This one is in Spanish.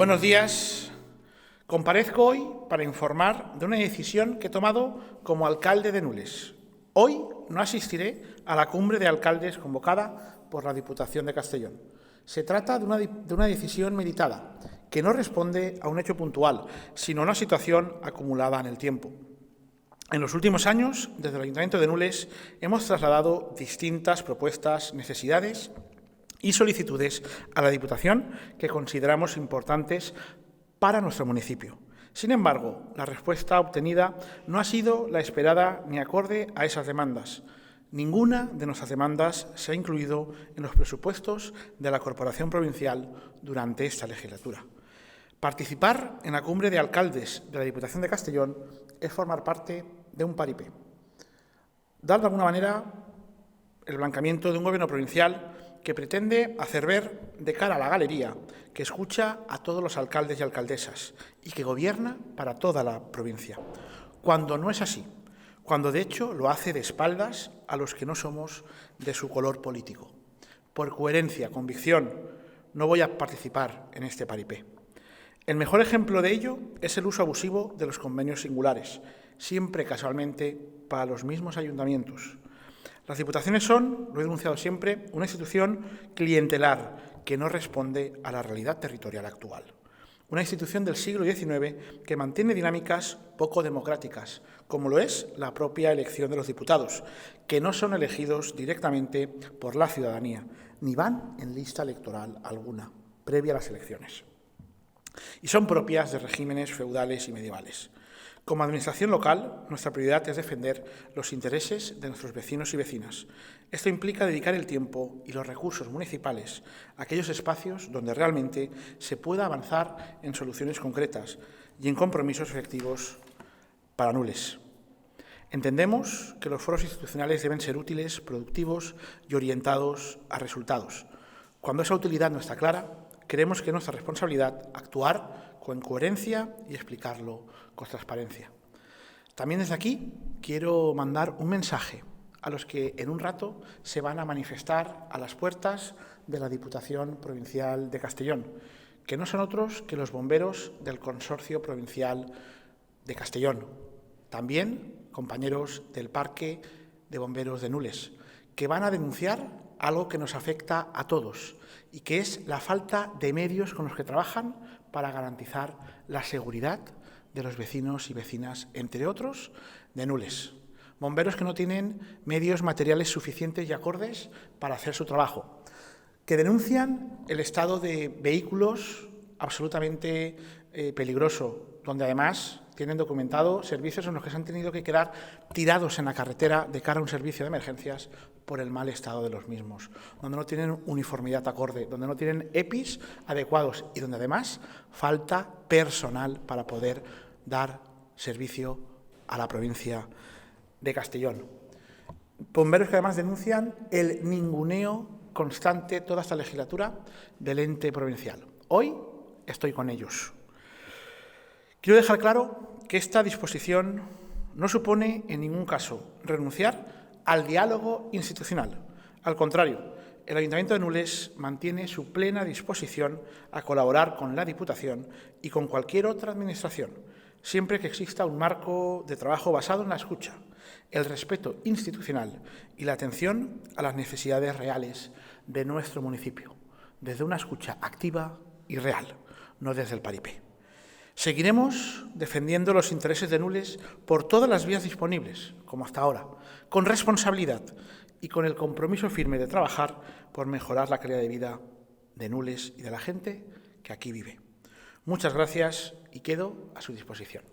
Buenos días. Comparezco hoy para informar de una decisión que he tomado como alcalde de Nules. Hoy no asistiré a la cumbre de alcaldes convocada por la Diputación de Castellón. Se trata de una decisión meditada, que no responde a un hecho puntual, sino a una situación acumulada en el tiempo. En los últimos años, desde el Ayuntamiento de Nules, hemos trasladado distintas propuestas, necesidades y solicitudes a la Diputación que consideramos importantes para nuestro municipio. Sin embargo, la respuesta obtenida no ha sido la esperada ni acorde a esas demandas. Ninguna de nuestras demandas se ha incluido en los presupuestos de la Corporación Provincial durante esta legislatura. Participar en la cumbre de alcaldes de la Diputación de Castellón es formar parte de un paripé. Dar de alguna manera el blanqueamiento de un gobierno provincial que pretende hacer ver de cara a la galería que escucha a todos los alcaldes y alcaldesas y que gobierna para toda la provincia, cuando no es así, cuando de hecho lo hace de espaldas a los que no somos de su color político. Por coherencia, convicción, no voy a participar en este paripé. El mejor ejemplo de ello es el uso abusivo de los convenios singulares, siempre casualmente para los mismos ayuntamientos. Las diputaciones son, lo he denunciado siempre, una institución clientelar que no responde a la realidad territorial actual. Una institución del siglo XIX que mantiene dinámicas poco democráticas, como lo es la propia elección de los diputados, que no son elegidos directamente por la ciudadanía, ni van en lista electoral alguna, previa a las elecciones. Y son propias de regímenes feudales y medievales. Como Administración local, nuestra prioridad es defender los intereses de nuestros vecinos y vecinas. Esto implica dedicar el tiempo y los recursos municipales a aquellos espacios donde realmente se pueda avanzar en soluciones concretas y en compromisos efectivos para Nules. Entendemos que los foros institucionales deben ser útiles, productivos y orientados a resultados. Cuando esa utilidad no está clara, creemos que es nuestra responsabilidad actuar con coherencia y explicarlo con transparencia. También desde aquí quiero mandar un mensaje a los que en un rato se van a manifestar a las puertas de la Diputación Provincial de Castellón, que no son otros que los bomberos del Consorcio Provincial de Castellón. También compañeros del Parque de Bomberos de Nules, que van a denunciar algo que nos afecta a todos y que es la falta de medios con los que trabajan para garantizar la seguridad de los vecinos y vecinas, entre otros, de Nules. Bomberos que no tienen medios materiales suficientes y acordes para hacer su trabajo, que denuncian el estado de vehículos absolutamente peligroso, donde además tienen documentado servicios en los que se han tenido que quedar tirados en la carretera de cara a un servicio de emergencias por el mal estado de los mismos, donde no tienen uniformidad acorde, donde no tienen EPIs adecuados y donde además falta personal para poder dar servicio a la provincia de Castellón. Bomberos que además denuncian el ninguneo constante toda esta legislatura del ente provincial. Hoy estoy con ellos. Quiero dejar claro que esta disposición no supone en ningún caso renunciar al diálogo institucional. Al contrario, el Ayuntamiento de Nules mantiene su plena disposición a colaborar con la Diputación y con cualquier otra administración, siempre que exista un marco de trabajo basado en la escucha, el respeto institucional y la atención a las necesidades reales de nuestro municipio, desde una escucha activa y real, no desde el paripé. Seguiremos defendiendo los intereses de Nules por todas las vías disponibles, como hasta ahora, con responsabilidad y con el compromiso firme de trabajar por mejorar la calidad de vida de Nules y de la gente que aquí vive. Muchas gracias y quedo a su disposición.